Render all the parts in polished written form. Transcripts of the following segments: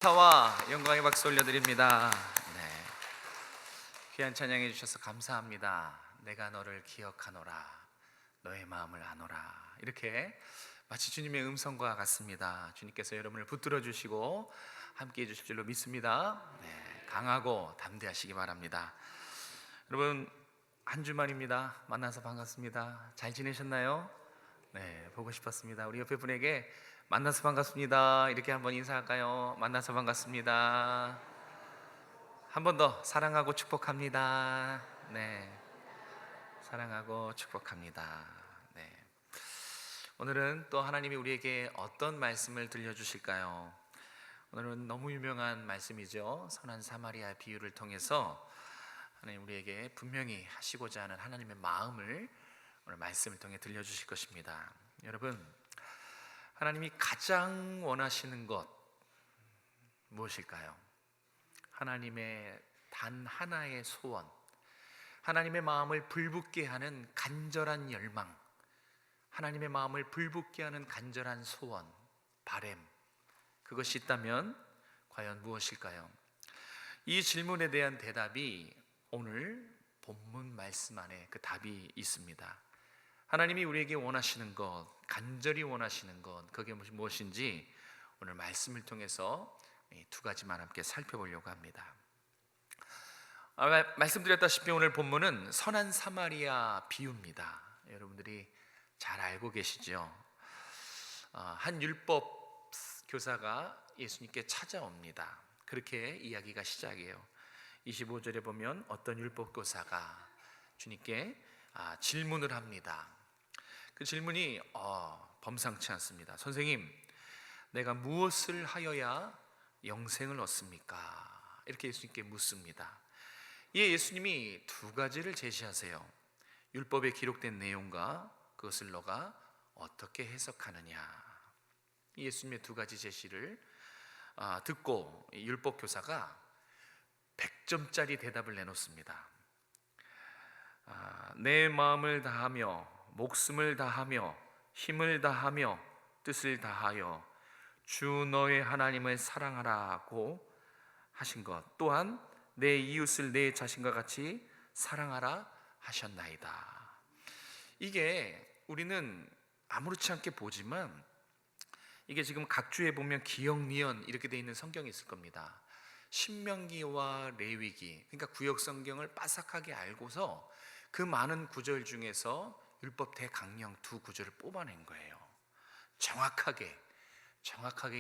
타와 영광의 박수 올려드립니다. 네, 귀한 찬양해 주셔서 감사합니다. 내가 너를 기억하노라, 너의 마음을 아노라. 이렇게 마치 주님의 음성과 같습니다. 주님께서 여러분을 붙들어 주시고 함께 해 주실 줄로 믿습니다. 네, 강하고 담대하시기 바랍니다. 여러분, 한 주만입니다. 만나서 반갑습니다. 잘 지내셨나요? 네, 보고 싶었습니다. 우리 옆에 분에게 만나서 반갑습니다 이렇게 한번 인사할까요? 만나서 반갑습니다. 한 번 더 사랑하고 축복합니다. 네, 사랑하고 축복합니다. 네, 오늘은 또 하나님이 우리에게 어떤 말씀을 들려주실까요? 오늘은 너무 유명한 말씀이죠. 선한 사마리아 비유를 통해서 하나님 우리에게 분명히 하시고자 하는 하나님의 마음을 오늘 말씀을 통해 들려주실 것입니다. 여러분, 하나님이 가장 원하시는 것 무엇일까요? 하나님의 단 하나의 소원, 하나님의 마음을 불붙게 하는 간절한 열망, 하나님의 마음을 불붙게 하는 간절한 소원, 바램, 그것이 있다면 과연 무엇일까요? 이 질문에 대한 대답이 오늘 본문 말씀 안에 그 답이 있습니다. 하나님이 우리에게 원하시는 것, 간절히 원하시는 것, 그게 무엇인지 오늘 말씀을 통해서 두 가지만 함께 살펴보려고 합니다. 말씀드렸다시피 오늘 본문은 선한 사마리아 비유입니다. 여러분들이 잘 알고 계시죠? 한 율법 교사가 예수님께 찾아옵니다. 그렇게 이야기가 시작해요. 25절에 보면 어떤 율법 교사가 주님께 질문을 합니다. 그 질문이 범상치 않습니다. 선생님, 내가 무엇을 하여야 영생을 얻습니까? 이렇게 예수님께 묻습니다. 이에 예수님이 두 가지를 제시하세요. 율법에 기록된 내용과 그것을 너가 어떻게 해석하느냐. 예수님의 두 가지 제시를 듣고 율법 교사가 100점짜리 대답을 내놓습니다. 내 마음을 다하며 목숨을 다하며 힘을 다하며 뜻을 다하여 주 너의 하나님을 사랑하라고 하신 것, 또한 내 이웃을 내 자신과 같이 사랑하라 하셨나이다. 이게 우리는 아무렇지 않게 보지만 이게 지금 각주에 보면 기역, 니은 이렇게 되어 있는 성경이 있을 겁니다. 신명기와 레위기, 그러니까 구역 성경을 빠삭하게 알고서 그 많은 구절 중에서 율법 대강령 두 구절을 뽑아낸 거예요. 정확하게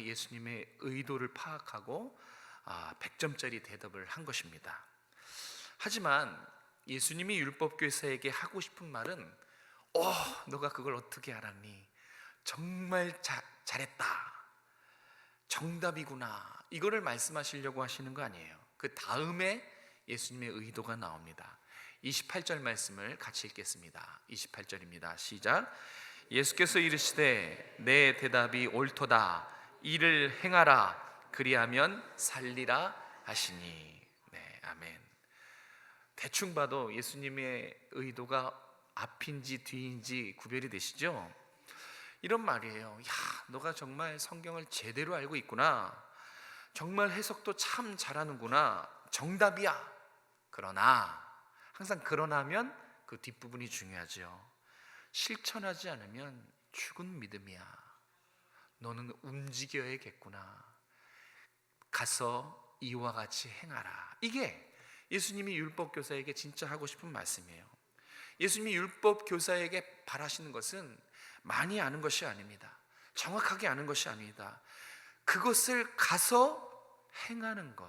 예수님의 의도를 파악하고 100점짜리 대답을 한 것입니다. 하지만 예수님이 율법 교사에게 하고 싶은 말은 너가 그걸 어떻게 알았니? 정말 잘했다, 정답이구나, 이거를 말씀하시려고 하시는 거 아니에요. 그 다음에 예수님의 의도가 나옵니다. 28절 말씀을 같이 읽겠습니다. 28절입니다. 시작. 예수께서 이르시되 내 대답이 옳도다, 이를 행하라, 그리하면 살리라 하시니. 네, 아멘. 대충 봐도 예수님의 의도가 앞인지 뒤인지 구별이 되시죠? 이런 말이에요. 야, 너가 정말 성경을 제대로 알고 있구나, 정말 해석도 참 잘하는구나, 정답이야. 그러나 항상 그러나면 그 뒷부분이 중요하죠. 실천하지 않으면 죽은 믿음이야. 너는 움직여야겠구나. 가서 이와 같이 행하라. 이게 예수님이 율법 교사에게 진짜 하고 싶은 말씀이에요. 예수님이 율법 교사에게 바라시는 것은 많이 아는 것이 아닙니다. 정확하게 아는 것이 아닙니다. 그것을 가서 행하는 것,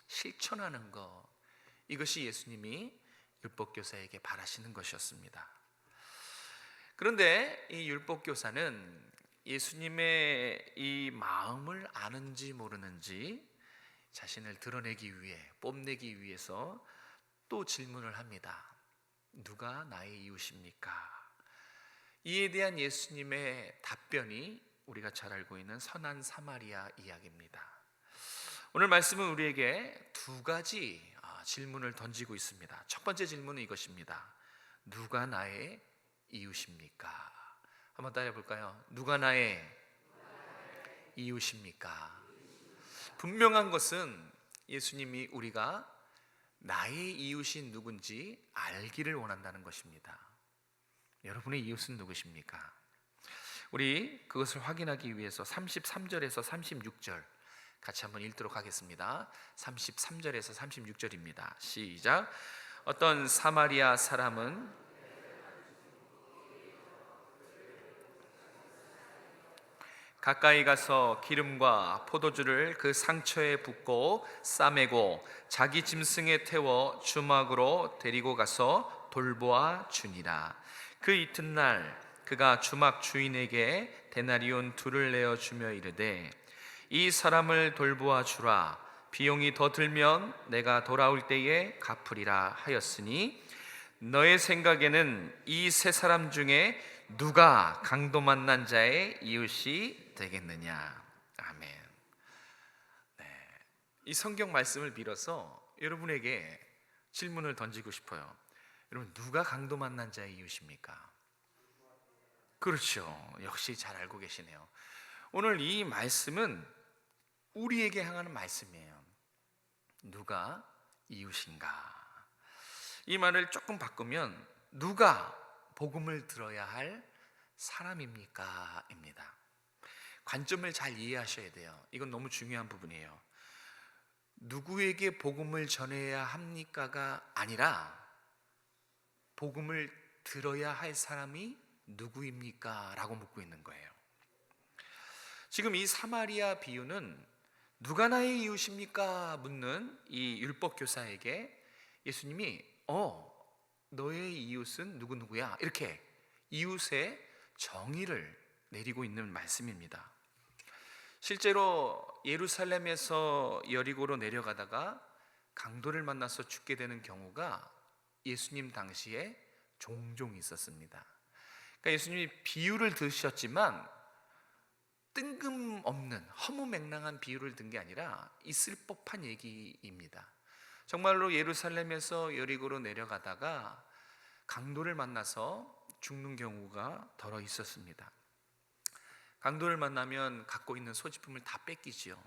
실천하는 것, 이것이 예수님이 율법교사에게 바라시는 것이었습니다. 그런데 이 율법교사는 예수님의 이 마음을 아는지 모르는지 자신을 드러내기 위해, 뽐내기 위해서 또 질문을 합니다. 누가 나의 이웃입니까? 이에 대한 예수님의 답변이 우리가 잘 알고 있는 선한 사마리아 이야기입니다. 오늘 말씀은 우리에게 두 가지 질문을 던지고 있습니다. 첫 번째 질문은 이것입니다. 누가 나의 이웃입니까? 한번 따라해 볼까요? 누가 나의 이웃입니까? 분명한 것은 예수님이 우리가 나의 이웃이 누군지 알기를 원한다는 것입니다. 여러분의 이웃은 누구십니까? 우리 그것을 확인하기 위해서 33절에서 36절 같이 한번 읽도록 하겠습니다. 33절에서 36절입니다. 시작. 어떤 사마리아 사람은 가까이 가서 기름과 포도주를 그 상처에 붓고 싸매고 자기 짐승에 태워 주막으로 데리고 가서 돌보아 주니라. 그 이튿날 그가 주막 주인에게 데나리온 둘을 내어 주며 이르되 이 사람을 돌보아 주라. 비용이 더 들면 내가 돌아올 때에 갚으리라 하였으니 너의 생각에는 이 세 사람 중에 누가 강도 만난 자의 이웃이 되겠느냐? 아멘. 네, 이 성경 말씀을 빌어서 여러분에게 질문을 던지고 싶어요. 여러분, 누가 강도 만난 자의 이웃입니까? 그렇죠. 역시 잘 알고 계시네요. 오늘 이 말씀은 우리에게 향하는 말씀이에요. 누가 이웃인가? 이 말을 조금 바꾸면 누가 복음을 들어야 할 사람입니까? 입니다. 관점을 잘 이해하셔야 돼요. 이건 너무 중요한 부분이에요. 누구에게 복음을 전해야 합니까가 아니라 복음을 들어야 할 사람이 누구입니까? 라고 묻고 있는 거예요. 지금 이 사마리아 비유는 누가 나의 이웃입니까? 묻는 이 율법교사에게 예수님이 너의 이웃은 누구누구야? 이렇게 이웃의 정의를 내리고 있는 말씀입니다. 실제로 예루살렘에서 여리고로 내려가다가 강도를 만나서 죽게 되는 경우가 예수님 당시에 종종 있었습니다. 그러니까 예수님이 비유를 드셨지만 뜬금없는 허무맹랑한 비유를 든 게 아니라 있을 법한 얘기입니다. 정말로 예루살렘에서 여리고로 내려가다가 강도를 만나서 죽는 경우가 더러 있었습니다. 강도를 만나면 갖고 있는 소지품을 다 뺏기지요.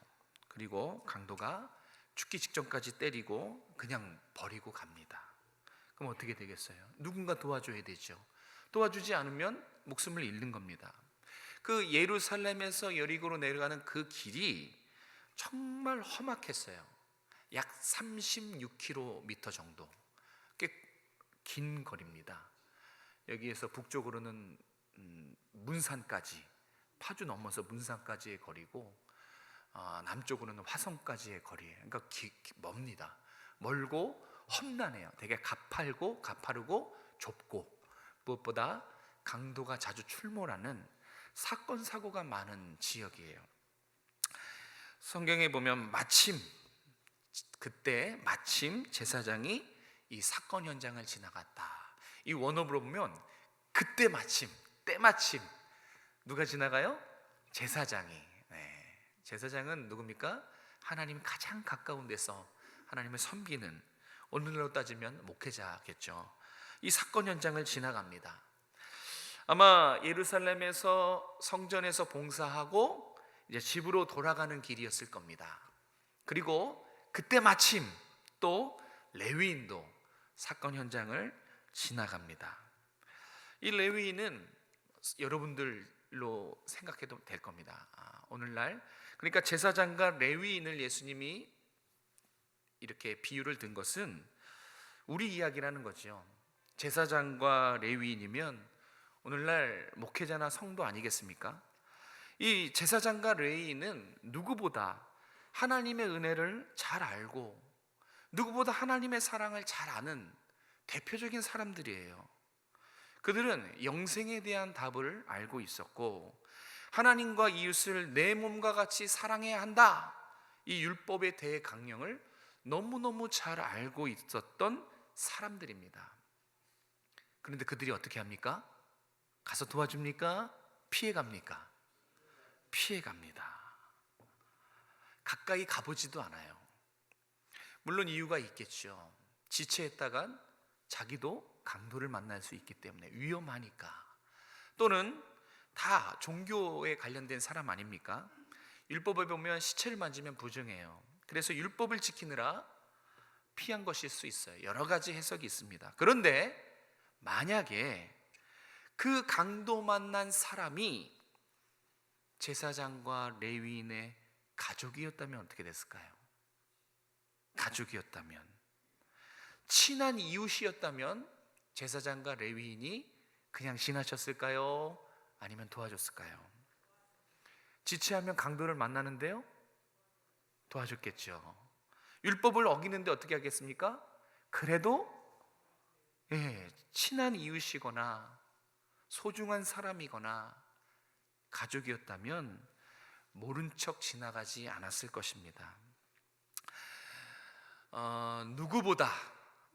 그리고 강도가 죽기 직전까지 때리고 그냥 버리고 갑니다. 그럼 어떻게 되겠어요? 누군가 도와줘야 되죠. 도와주지 않으면 목숨을 잃는 겁니다. 그 예루살렘에서 여리고로 내려가는 그 길이 정말 험악했어요. 약 36km 정도, 꽤 긴 거리입니다. 여기에서 북쪽으로는 문산까지, 파주 넘어서 문산까지의 거리고 남쪽으로는 화성까지의 거리예요. 그러니까 멉니다. 멀고 험난해요. 되게 가파르고 좁고 무엇보다 강도가 자주 출몰하는 사건 사고가 많은 지역이에요. 성경에 보면 그때 마침 제사장이 이 사건 현장을 지나갔다. 이 원어로 보면 그때 때마침 누가 지나가요? 제사장이. 제사장은 누굽니까? 하나님 가장 가까운 데서 하나님을 섬기는, 오늘날로 따지면 목회자겠죠. 이 사건 현장을 지나갑니다. 아마 예루살렘에서 성전에서 봉사하고 이제 집으로 돌아가는 길이었을 겁니다. 그리고 그때 마침 또 레위인도 사건 현장을 지나갑니다. 이 레위인은 여러분들로 생각해도 될 겁니다. 오늘날 그러니까 제사장과 레위인을 예수님이 이렇게 비유를 든 것은 우리 이야기라는 거죠. 제사장과 레위인이면 오늘날 목회자나 성도 아니겠습니까? 이 제사장과 레위인은 누구보다 하나님의 은혜를 잘 알고 누구보다 하나님의 사랑을 잘 아는 대표적인 사람들이에요. 그들은 영생에 대한 답을 알고 있었고 하나님과 이웃을 내 몸과 같이 사랑해야 한다, 이 율법의 대강령을 너무너무 잘 알고 있었던 사람들입니다. 그런데 그들이 어떻게 합니까? 가서 도와줍니까? 피해갑니까? 피해갑니다. 가까이 가보지도 않아요. 물론 이유가 있겠죠. 지체했다간 자기도 강도를 만날 수 있기 때문에 위험하니까. 또는 다 종교에 관련된 사람 아닙니까? 율법에 보면 시체를 만지면 부정해요. 그래서 율법을 지키느라 피한 것일 수 있어요. 여러 가지 해석이 있습니다. 그런데 만약에 그 강도 만난 사람이 제사장과 레위인의 가족이었다면 어떻게 됐을까요? 가족이었다면, 친한 이웃이었다면 제사장과 레위인이 그냥 지나쳤을까요? 아니면 도와줬을까요? 지체하면 강도를 만나는데요? 도와줬겠죠. 율법을 어기는데 어떻게 하겠습니까? 그래도 친한 이웃이거나 소중한 사람이거나 가족이었다면 모른 척 지나가지 않았을 것입니다.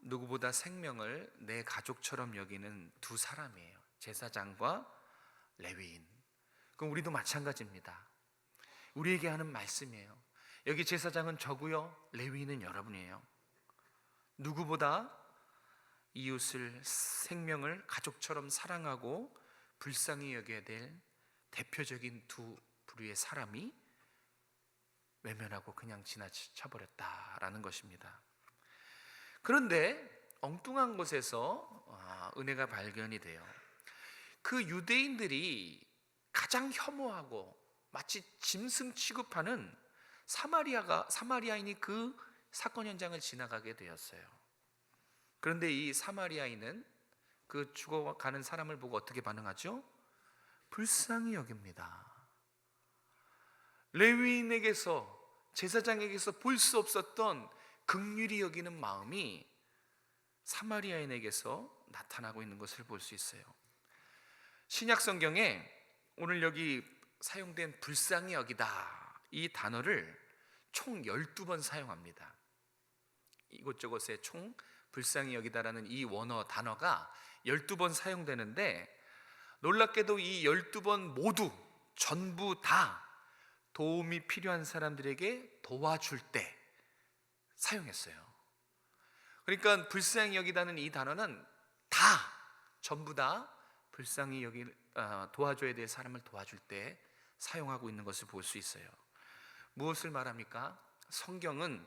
누구보다 생명을 내 가족처럼 여기는 두 사람이에요. 제사장과 레위인. 그럼 우리도 마찬가지입니다. 우리에게 하는 말씀이에요. 여기 제사장은 저고요, 레위인은 여러분이에요. 누구보다 이웃을, 생명을 가족처럼 사랑하고 불쌍히 여겨야 될 대표적인 두 부류의 사람이 외면하고 그냥 지나쳐버렸다라는 것입니다. 그런데 엉뚱한 곳에서 은혜가 발견이 돼요. 그 유대인들이 가장 혐오하고 마치 짐승 취급하는 사마리아인이 그 사건 현장을 지나가게 되었어요. 그런데 이 사마리아인은 그 죽어가는 사람을 보고 어떻게 반응하죠? 불쌍히 여깁니다. 레위인에게서, 제사장에게서 볼 수 없었던 긍휼히 여기는 마음이 사마리아인에게서 나타나고 있는 것을 볼 수 있어요. 신약 성경에 오늘 여기 사용된 불쌍히 여기다, 이 단어를 총 12번 사용합니다. 이곳저곳에 총 불쌍히 여기다라는 이 원어 단어가 12번 사용되는데, 놀랍게도 이 12번 모두 전부 다 도움이 필요한 사람들에게 도와줄 때 사용했어요. 그러니까 불쌍히 여기다는 이 단어는 전부 다 불쌍히 도와줘야 될 사람을 도와줄 때 사용하고 있는 것을 볼 수 있어요. 무엇을 말합니까? 성경은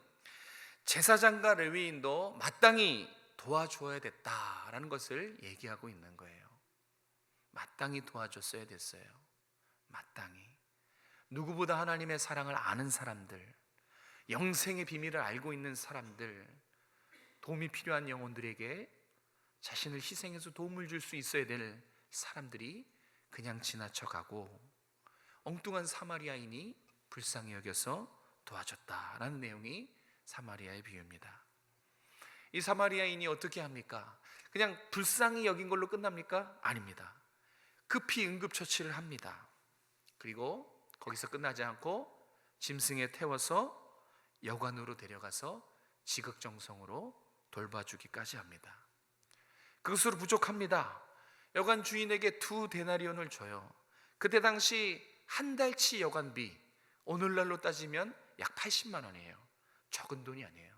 제사장과 레위인도 마땅히 도와줘야 됐다라는 것을 얘기하고 있는 거예요. 마땅히 도와줬어야 됐어요. 마땅히. 누구보다 하나님의 사랑을 아는 사람들, 영생의 비밀을 알고 있는 사람들, 도움이 필요한 영혼들에게 자신을 희생해서 도움을 줄 수 있어야 될 사람들이 그냥 지나쳐가고 엉뚱한 사마리아인이 불쌍히 여겨서 도와줬다라는 내용이 사마리아의 비유입니다. 이 사마리아인이 어떻게 합니까? 그냥 불쌍히 여긴 걸로 끝납니까? 아닙니다. 급히 응급처치를 합니다. 그리고 거기서 끝나지 않고 짐승에 태워서 여관으로 데려가서 지극정성으로 돌봐주기까지 합니다. 그것으로 부족합니다. 여관 주인에게 2데나리온을 줘요. 그때 당시 한 달치 여관비, 오늘날로 따지면 약 80만 원이에요. 적은 돈이 아니에요.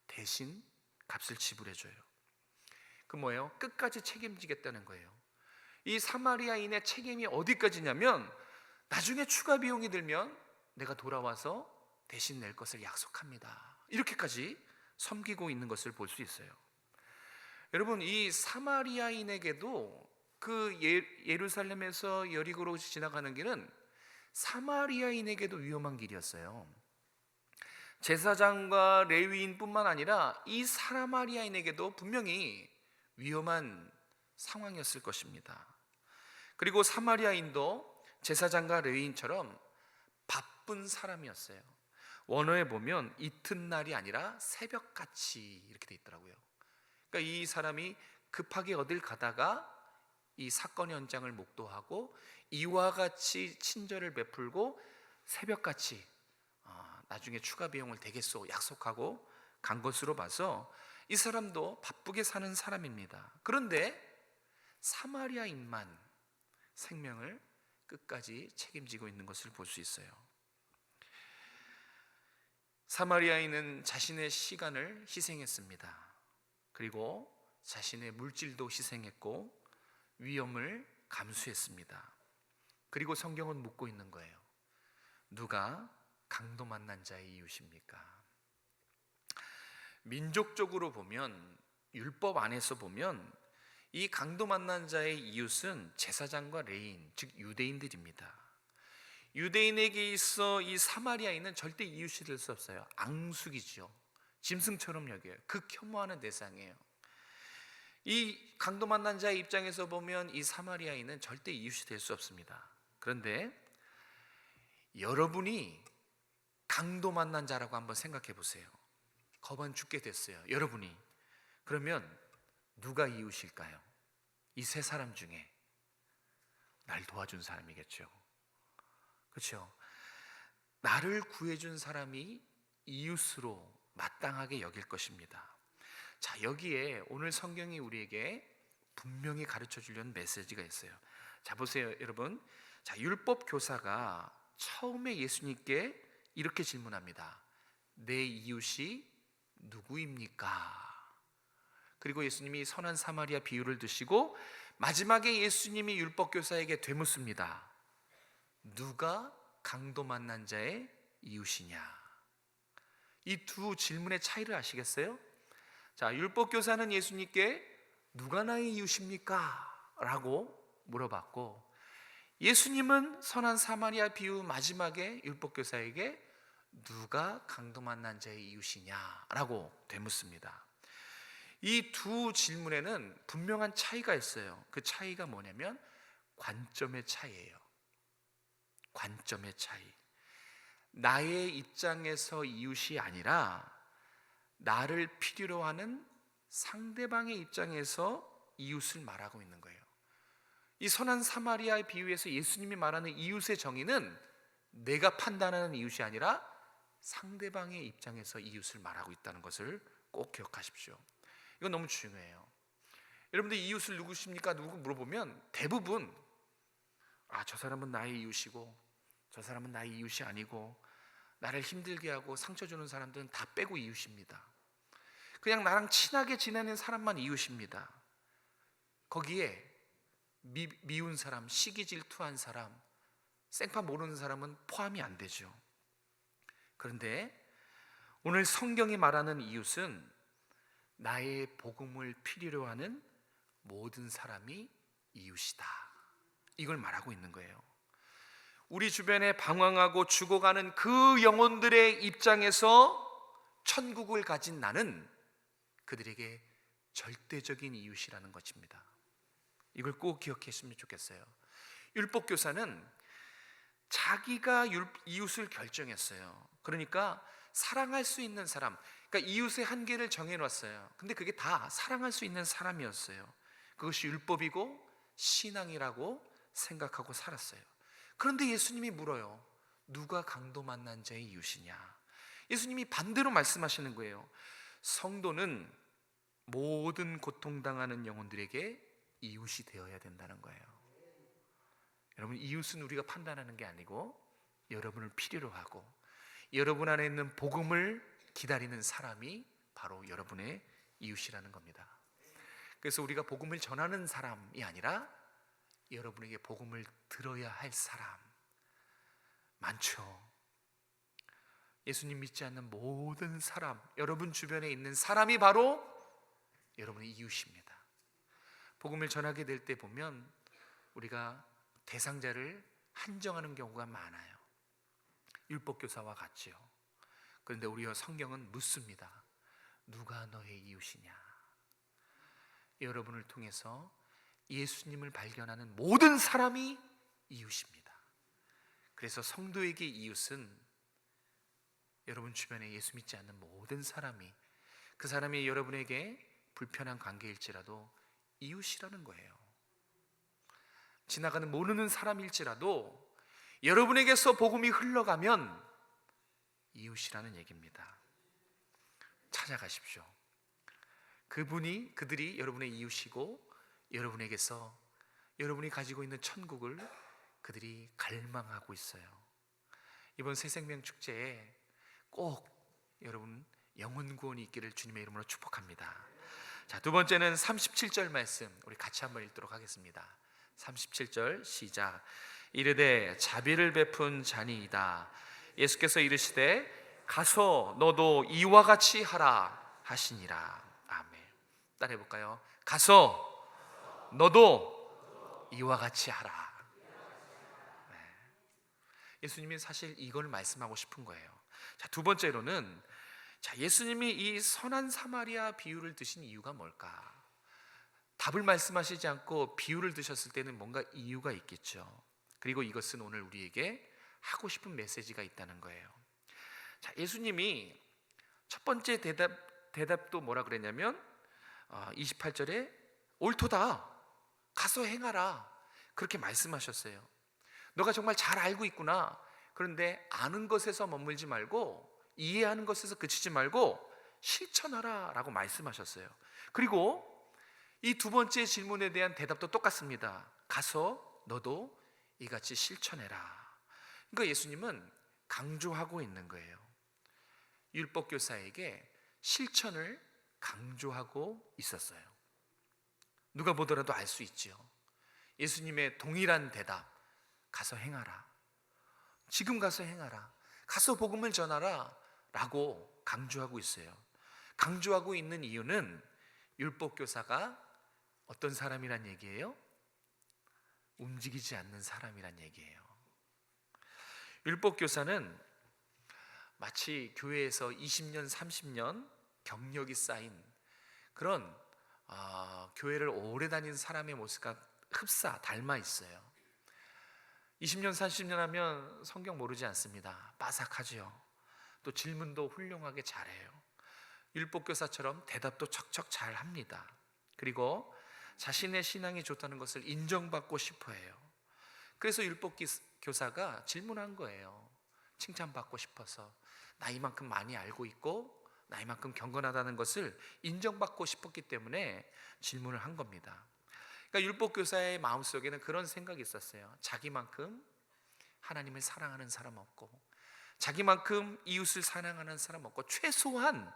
대신 값을 지불해줘요. 그 뭐예요? 끝까지 책임지겠다는 거예요. 이 사마리아인의 책임이 어디까지냐면, 나중에 추가 비용이 들면 내가 돌아와서 대신 낼 것을 약속합니다. 이렇게까지 섬기고 있는 것을 볼 수 있어요. 여러분, 이 사마리아인에게도 그 예루살렘에서 여리고로 지나가는 길은 사마리아인에게도 위험한 길이었어요. 제사장과 레위인뿐만 아니라 이 사마리아인에게도 분명히 위험한 상황이었을 것입니다. 그리고 사마리아인도 제사장과 레위인처럼 바쁜 사람이었어요. 원어에 보면 이튿날이 아니라 새벽같이 이렇게 돼 있더라고요. 그러니까 이 사람이 급하게 어딜 가다가 이 사건 현장을 목도하고 이와 같이 친절을 베풀고 새벽같이 나중에 추가 비용을 대겠소 약속하고 간 것으로 봐서 이 사람도 바쁘게 사는 사람입니다. 그런데 사마리아인만 생명을 끝까지 책임지고 있는 것을 볼 수 있어요. 사마리아인은 자신의 시간을 희생했습니다. 그리고 자신의 물질도 희생했고 위험을 감수했습니다. 그리고 성경은 묻고 있는 거예요. 누가 강도 만난 자의 이웃입니까? 민족적으로 보면, 율법 안에서 보면 이 강도 만난 자의 이웃은 제사장과 레위인, 즉 유대인들입니다. 유대인에게 있어 이 사마리아인은 절대 이웃이 될 수 없어요. 앙숙이죠. 짐승처럼 여겨요. 극혐오하는 대상이에요. 이 강도 만난 자의 입장에서 보면 이 사마리아인은 절대 이웃이 될 수 없습니다. 그런데 여러분이 강도 만난 자라고 한번 생각해 보세요. 거반 죽게 됐어요, 여러분이. 그러면 누가 이웃일까요? 이 세 사람 중에 날 도와준 사람이겠죠. 그렇죠? 나를 구해준 사람이 이웃으로 마땅하게 여길 것입니다. 자, 여기에 오늘 성경이 우리에게 분명히 가르쳐 주려는 메시지가 있어요. 자, 보세요, 여러분. 자, 율법 교사가 처음에 예수님께 이렇게 질문합니다. 내 이웃이 누구입니까? 그리고 예수님이 선한 사마리아 비유를 드시고 마지막에 예수님이 율법 교사에게 되묻습니다. 누가 강도 만난 자의 이웃이냐? 이 두 질문의 차이를 아시겠어요? 자, 율법 교사는 예수님께 누가 나의 이웃입니까? 라고 물어봤고, 예수님은 선한 사마리아 비유 마지막에 율법 교사에게 누가 강도 만난 자의 이웃이냐? 라고 되묻습니다. 이 두 질문에는 분명한 차이가 있어요. 그 차이가 뭐냐면 관점의 차이예요. 관점의 차이. 나의 입장에서 이웃이 아니라 나를 필요로 하는 상대방의 입장에서 이웃을 말하고 있는 거예요. 이 선한 사마리아의 비유에서 예수님이 말하는 이웃의 정의는 내가 판단하는 이웃이 아니라 상대방의 입장에서 이웃을 말하고 있다는 것을 꼭 기억하십시오. 이건 너무 중요해요. 여러분들 이웃을 누구십니까? 누구 물어보면 대부분 저 사람은 나의 이웃이고 저 사람은 나의 이웃이 아니고, 나를 힘들게 하고 상처 주는 사람들은 다 빼고 이웃입니다. 그냥 나랑 친하게 지내는 사람만 이웃입니다. 거기에 미운 사람, 시기 질투한 사람, 생파 모르는 사람은 포함이 안 되죠. 그런데 오늘 성경이 말하는 이웃은 나의 복음을 필요로 하는 모든 사람이 이웃이다, 이걸 말하고 있는 거예요. 우리 주변에 방황하고 죽어가는 그 영혼들의 입장에서 천국을 가진 나는 그들에게 절대적인 이웃이라는 것입니다. 이걸 꼭 기억했으면 좋겠어요. 율법교사는 자기가 이웃을 결정했어요. 그러니까 사랑할 수 있는 사람, 그러니까 이웃의 한계를 정해놨어요. 근데 그게 다 사랑할 수 있는 사람이었어요. 그것이 율법이고 신앙이라고 생각하고 살았어요. 그런데 예수님이 물어요. 누가 강도 만난 자의 이웃이냐? 예수님이 반대로 말씀하시는 거예요. 성도는 모든 고통당하는 영혼들에게 이웃이 되어야 된다는 거예요. 여러분, 이웃은 우리가 판단하는 게 아니고 여러분을 필요로 하고 여러분 안에 있는 복음을 기다리는 사람이 바로 여러분의 이웃이라는 겁니다. 그래서 우리가 복음을 전하는 사람이 아니라 여러분에게 복음을 들어야 할 사람 많죠. 예수님 믿지 않는 모든 사람, 여러분 주변에 있는 사람이 바로 여러분의 이웃입니다. 복음을 전하게 될 때 보면 우리가 대상자를 한정하는 경우가 많아요. 율법교사와 같지요. 그런데 우리 성경은 묻습니다. 누가 너의 이웃이냐? 여러분을 통해서 예수님을 발견하는 모든 사람이 이웃입니다. 그래서 성도에게 이웃은 여러분 주변에 예수 믿지 않는 모든 사람이, 그 사람이 여러분에게 불편한 관계일지라도 이웃이라는 거예요. 지나가는 모르는 사람일지라도 여러분에게서 복음이 흘러가면 이웃이라는 얘기입니다. 찾아가십시오. 그들이 여러분의 이웃이고 여러분에게서 여러분이 가지고 있는 천국을 그들이 갈망하고 있어요. 이번 새생명 축제에 꼭 여러분 영혼 구원이 있기를 주님의 이름으로 축복합니다. 자, 두 번째는 37절 말씀 우리 같이 한번 읽도록 하겠습니다. 37절 시작. 이르되 자비를 베푼 자니이다. 예수께서 이르시되 가서 너도 이와 같이 하라 하시니라. 아멘. 따라해 볼까요? 가서 너도 이와 같이 하라. 예수님이 사실 이걸 말씀하고 싶은 거예요. 자, 두 번째로는 예수님이 이 선한 사마리아 비유를 드신 이유가 뭘까? 답을 말씀하시지 않고 비유를 드셨을 때는 뭔가 이유가 있겠죠. 그리고 이것은 오늘 우리에게 하고 싶은 메시지가 있다는 거예요. 자, 예수님이 첫 번째 대답도 뭐라 그랬냐면 28절에 옳도다, 가서 행하라, 그렇게 말씀하셨어요. 너가 정말 잘 알고 있구나. 그런데 아는 것에서 머물지 말고, 이해하는 것에서 그치지 말고 실천하라 라고 말씀하셨어요. 그리고 이 두 번째 질문에 대한 대답도 똑같습니다. 가서 너도 이같이 실천해라. 그러니까 예수님은 강조하고 있는 거예요. 율법교사에게 실천을 강조하고 있었어요. 누가 보더라도 알 수 있죠. 예수님의 동일한 대답, 가서 행하라, 지금 가서 행하라, 가서 복음을 전하라 라고 강조하고 있어요. 강조하고 있는 이유는 율법교사가 어떤 사람이란 얘기예요? 움직이지 않는 사람이란 얘기예요. 율법교사는 마치 교회에서 20년, 30년 경력이 쌓인 그런 교회를 오래 다닌 사람의 모습과 흡사 닮아 있어요. 20년, 30년 하면 성경 모르지 않습니다. 빠삭하죠. 또 질문도 훌륭하게 잘해요. 율법교사처럼 대답도 척척 잘합니다. 그리고 자신의 신앙이 좋다는 것을 인정받고 싶어해요. 그래서 율법교사가 질문한 거예요. 칭찬받고 싶어서. 나이만큼 많이 알고 있고 나이만큼 경건하다는 것을 인정받고 싶었기 때문에 질문을 한 겁니다. 그러니까 율법교사의 마음속에는 그런 생각이 있었어요. 자기만큼 하나님을 사랑하는 사람 없고, 자기만큼 이웃을 사랑하는 사람 없고, 최소한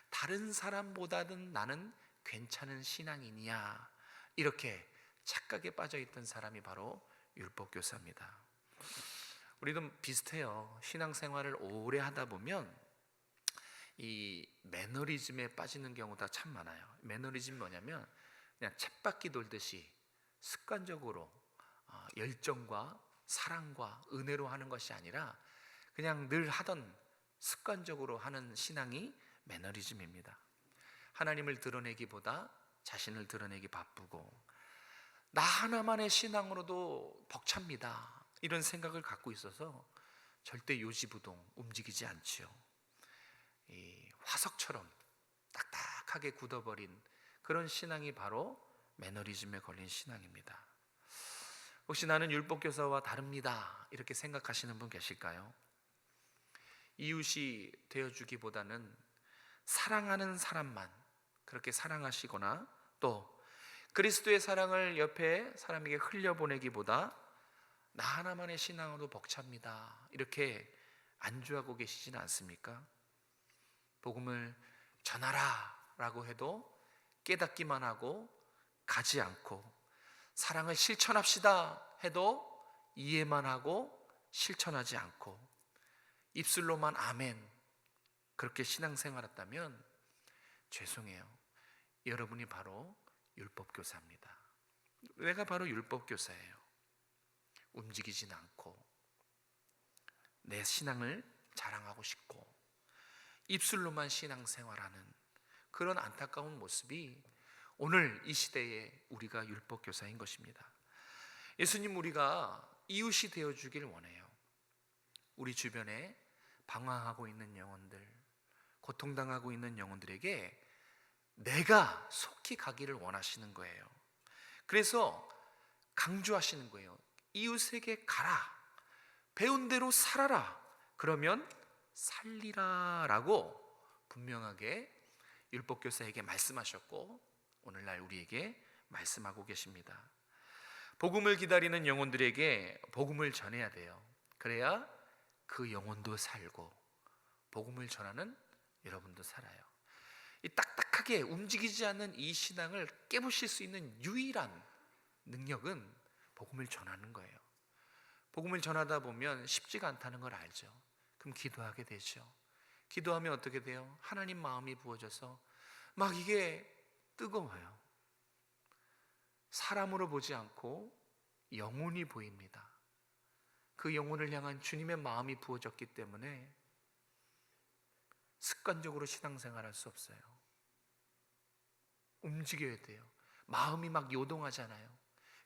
다른 사람보다는 나는 괜찮은 신앙인이야, 이렇게 착각에 빠져있던 사람이 바로 율법교사입니다. 우리도 비슷해요. 신앙생활을 오래 하다 보면 이 매너리즘에 빠지는 경우가 참 많아요. 매너리즘이 뭐냐면 그냥 쳇바퀴 돌듯이 습관적으로 열정과 사랑과 은혜로 하는 것이 아니라 그냥 늘 하던 습관적으로 하는 신앙이 매너리즘입니다. 하나님을 드러내기보다 자신을 드러내기 바쁘고, 나 하나만의 신앙으로도 벅찹니다, 이런 생각을 갖고 있어서 절대 요지부동 움직이지 않지요. 이 화석처럼 딱딱하게 굳어버린 그런 신앙이 바로 매너리즘에 걸린 신앙입니다. 혹시 나는 율법교사와 다릅니다, 이렇게 생각하시는 분 계실까요? 이웃이 되어주기보다는 사랑하는 사람만 그렇게 사랑하시거나, 또 그리스도의 사랑을 옆에 사람에게 흘려보내기보다 나 하나만의 신앙으로 벅찹니다, 이렇게 안주하고 계시지는 않습니까? 복음을 전하라 라고 해도 깨닫기만 하고 가지 않고, 사랑을 실천합시다 해도 이해만 하고 실천하지 않고, 입술로만 아멘 그렇게 신앙생활했다면 죄송해요. 여러분이 바로 율법교사입니다. 내가 바로 율법교사예요. 움직이진 않고 내 신앙을 자랑하고 싶고 입술로만 신앙생활하는 그런 안타까운 모습이 오늘 이 시대에 우리가 율법교사인 것입니다. 예수님, 우리가 이웃이 되어주길 원해요. 우리 주변에 방황하고 있는 영혼들, 고통당하고 있는 영혼들에게 내가 속히 가기를 원하시는 거예요. 그래서 강조하시는 거예요. 이웃에게 가라, 배운 대로 살아라, 그러면 살리라 라고 분명하게 율법교사에게 말씀하셨고, 오늘날 우리에게 말씀하고 계십니다. 복음을 기다리는 영혼들에게 복음을 전해야 돼요. 그래야 그 영혼도 살고 복음을 전하는 여러분도 살아요. 이 딱딱하게 움직이지 않는 이 신앙을 깨부실 수 있는 유일한 능력은 복음을 전하는 거예요. 복음을 전하다 보면 쉽지가 않다는 걸 알죠. 그럼 기도하게 되죠. 기도하면 어떻게 돼요? 하나님 마음이 부어져서 막 이게 뜨거워요. 사람으로 보지 않고 영혼이 보입니다. 그 영혼을 향한 주님의 마음이 부어졌기 때문에 습관적으로 신앙생활할 수 없어요. 움직여야 돼요. 마음이 막 요동하잖아요.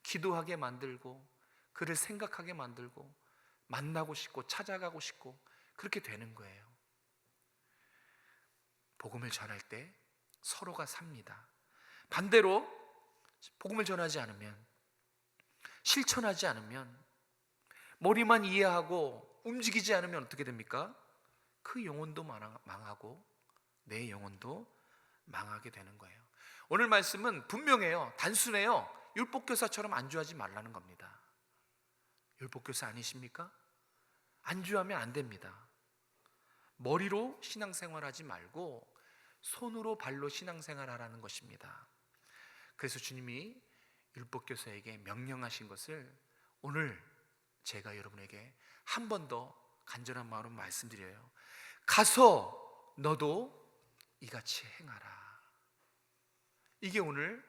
기도하게 만들고 그를 생각하게 만들고 만나고 싶고 찾아가고 싶고 그렇게 되는 거예요. 복음을 전할 때 서로가 삽니다. 반대로 복음을 전하지 않으면, 실천하지 않으면, 머리만 이해하고 움직이지 않으면 어떻게 됩니까? 그 영혼도 망하고 내 영혼도 망하게 되는 거예요. 오늘 말씀은 분명해요. 단순해요. 율법교사처럼 안주하지 말라는 겁니다. 율법교사 아니십니까? 안주하면 안 됩니다. 머리로 신앙생활하지 말고 손으로 발로 신앙생활하라는 것입니다. 그래서 주님이 율법교사에게 명령하신 것을 오늘 제가 여러분에게 한 번 더 간절한 마음으로 말씀드려요. 가서 너도 이같이 행하라. 이게 오늘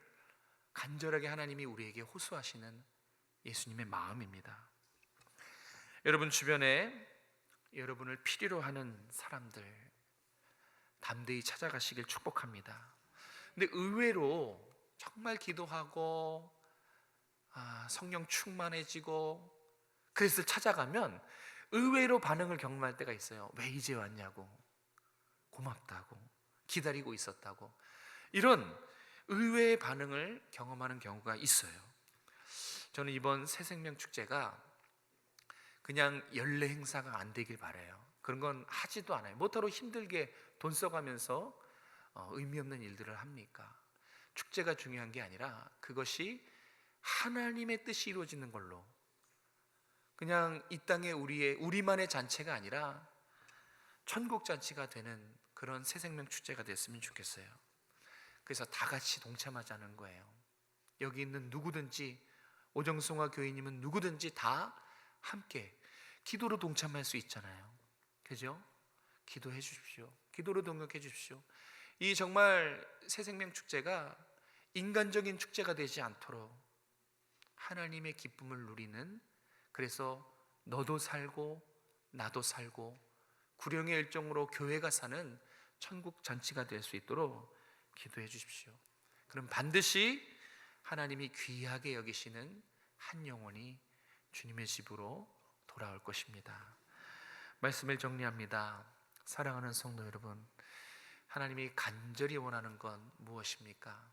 간절하게 하나님이 우리에게 호소하시는 예수님의 마음입니다. 여러분 주변에 여러분을 필요로 하는 사람들 담대히 찾아가시길 축복합니다. 근데 의외로 정말 기도하고 성령 충만해지고 그래서 찾아가면 의외로 반응을 경험할 때가 있어요. 왜 이제 왔냐고, 고맙다고, 기다리고 있었다고, 이런 의외의 반응을 경험하는 경우가 있어요. 저는 이번 새생명 축제가 그냥 연례 행사가 안 되길 바라요. 그런 건 하지도 않아요. 뭐하러 힘들게 돈 써가면서 의미 없는 일들을 합니까? 축제가 중요한 게 아니라 그것이 하나님의 뜻이 이루어지는 걸로, 그냥 이 땅에 우리만의 잔치가 아니라 천국 잔치가 되는 그런 새생명 축제가 됐으면 좋겠어요. 그래서 다 같이 동참하자는 거예요. 여기 있는 누구든지, 오정승화 교인님은 누구든지 다 함께 기도로 동참할 수 있잖아요. 그죠? 기도해 주십시오. 기도로 동역해 주십시오. 이 정말 새생명 축제가 인간적인 축제가 되지 않도록 하나님의 기쁨을 누리는, 그래서 너도 살고 나도 살고 구령의 일종으로 교회가 사는 천국 잔치가 될 수 있도록 기도해 주십시오. 그럼 반드시 하나님이 귀하게 여기시는 한 영혼이 주님의 집으로 돌아올 것입니다. 말씀을 정리합니다. 사랑하는 성도 여러분, 하나님이 간절히 원하는 건 무엇입니까?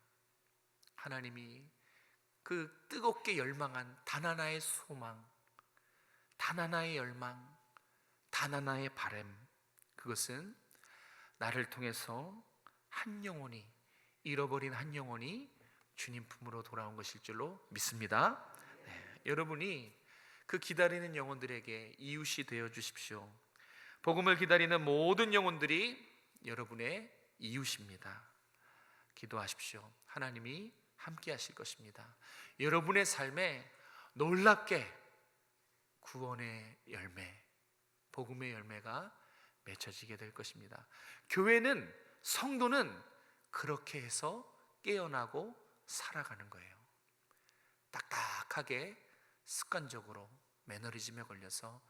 하나님이 그 뜨겁게 열망한 단 하나의 소망, 단 하나의 열망, 단 하나의 바람, 그것은 나를 통해서 한 영혼이, 잃어버린 한 영혼이 주님 품으로 돌아온 것일 줄로 믿습니다. 여러분이 그 기다리는 영혼들에게 이웃이 되어 주십시오. 복음을 기다리는 모든 영혼들이 여러분의 이웃입니다. 기도하십시오. 하나님이 함께 하실 것입니다. 여러분의 삶에 놀랍게 구원의 열매, 복음의 열매가 맺혀지게 될 것입니다. 교회는, 성도는 그렇게 해서 깨어나고 살아가는 거예요. 딱딱하게 습관적으로 매너리즘에 걸려서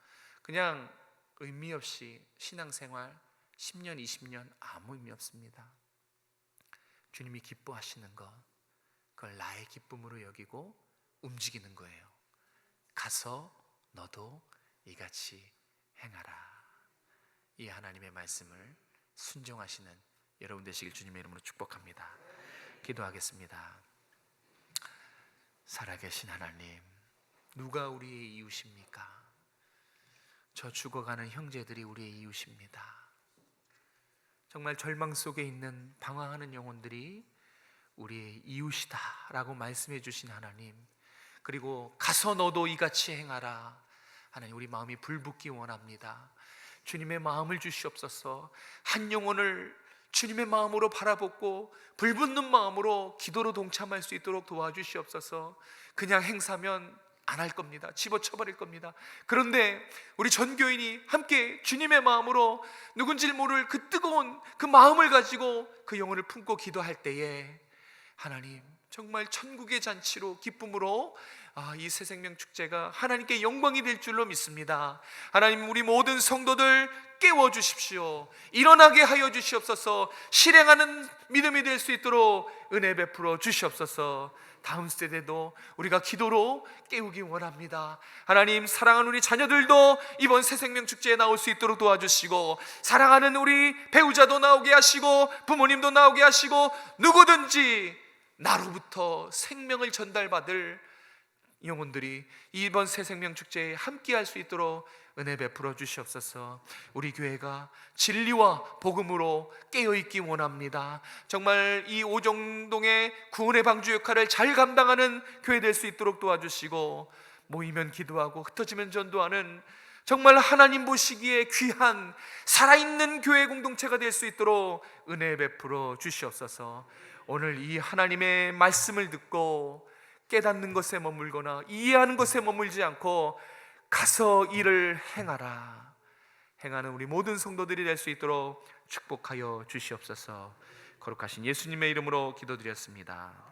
그냥 의미 없이 신앙생활 10년, 20년 아무 의미 없습니다. 주님이 기뻐하시는 것, 그걸 나의 기쁨으로 여기고 움직이는 거예요. 가서 너도 이같이 행하라. 이 하나님의 말씀을 순종하시는 여러분 되시길 주님의 이름으로 축복합니다. 기도하겠습니다. 살아계신 하나님, 누가 우리의 이웃입니까? 저 죽어가는 형제들이 우리의 이웃입니다. 정말 절망 속에 있는 방황하는 영혼들이 우리의 이웃이다 라고 말씀해 주신 하나님, 그리고 가서 너도 이같이 행하라. 하나님, 우리 마음이 불붙기 원합니다. 주님의 마음을 주시옵소서. 한 영혼을 주님의 마음으로 바라보고 불붙는 마음으로 기도로 동참할 수 있도록 도와주시옵소서. 그냥 행사면 안 할 겁니다. 집어쳐버릴 겁니다. 그런데 우리 전교인이 함께 주님의 마음으로 누군지 모를 그 뜨거운 그 마음을 가지고 그 영혼을 품고 기도할 때에 하나님 정말 천국의 잔치로 기쁨으로 이 새생명 축제가 하나님께 영광이 될 줄로 믿습니다. 하나님, 우리 모든 성도들 깨워주십시오. 일어나게 하여 주시옵소서. 실행하는 믿음이 될 수 있도록 은혜 베풀어 주시옵소서. 다음 세대도 우리가 기도로 깨우기 원합니다. 하나님, 사랑하는 우리 자녀들도 이번 새생명 축제에 나올 수 있도록 도와주시고, 사랑하는 우리 배우자도 나오게 하시고, 부모님도 나오게 하시고, 누구든지 나로부터 생명을 전달받을 영혼들이 이번 새생명 축제에 함께 할 수 있도록 은혜 베풀어 주시옵소서. 우리 교회가 진리와 복음으로 깨어있기 원합니다. 정말 이 오정동의 구원의 방주 역할을 잘 감당하는 교회 될 수 있도록 도와주시고, 모이면 기도하고 흩어지면 전도하는 정말 하나님 보시기에 귀한 살아있는 교회 공동체가 될 수 있도록 은혜 베풀어 주시옵소서. 오늘 이 하나님의 말씀을 듣고 깨닫는 것에 머물거나 이해하는 것에 머물지 않고 가서 일을 행하는 우리 모든 성도들이 될 수 있도록 축복하여 주시옵소서. 거룩하신 예수님의 이름으로 기도드렸습니다.